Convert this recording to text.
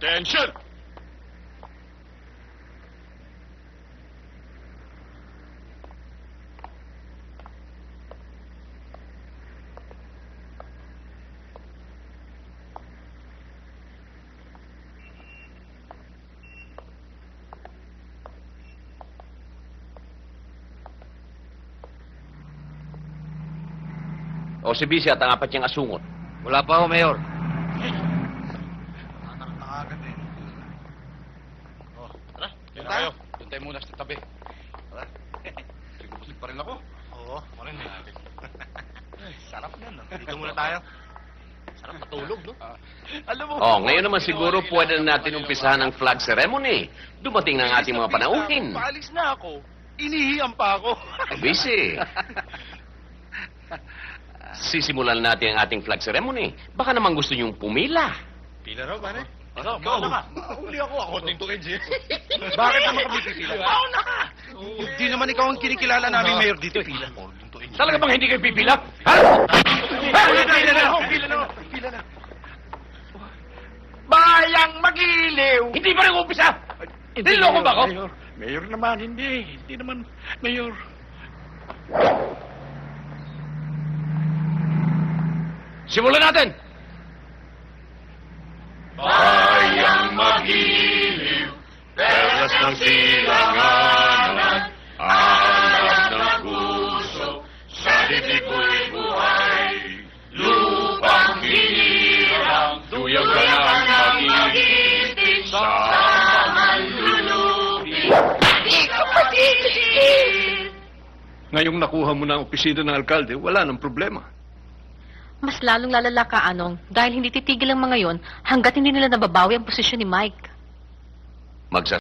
Attention! O si Bisi at ang apat niyang asungot. Wala pa ho, Mayor. Nakakagad eh. Oh, tara. Yan tayo. Doon tayo muna sa tabi. Tara. Busog pa rin ako. Oo, ako rin eh. Sarap na, no? Dito muna tayo. Sarap matulog, no? Alam mo... Oh, ngayon naman siguro pwede na natin umpisahan ang flag ceremony. Dumating na ang ating mga panauhin. Paalis na ako. Inihiyan pa ako. Bisi. Sisimulan natin ang ating flag ceremony. Baka naman gusto niyong pumila. Pila raw, pare? Ikaw, mauna ka. Huli ako. Ako din to, Edge. Bakit naman kami pipila? Mauna ka! Hindi naman ikaw ang kinikilala namin, Mayor, dito. Pila. Talaga bang hindi kayo pipila? Ha? Pila na. Bayang magiliw! Hindi pa rin umpisa! Niloko ba ako? Mayor naman, hindi. Hindi naman, Mayor. Simulan natin! Bayang magiliw, perlas ng silanganan, alam ng puso, sa dibdib ko'y buhay. Lupang hinirang, tuyang ka ng magigiting, sa manlulupi. Ngayong nakuha mo na ang opisina ng alkalde, wala nang problema. Mas lalong lalala ka, Anong, dahil hindi titigil ang mga yon hanggat hindi nila nababawi ang posisyon ni Mike. Magsa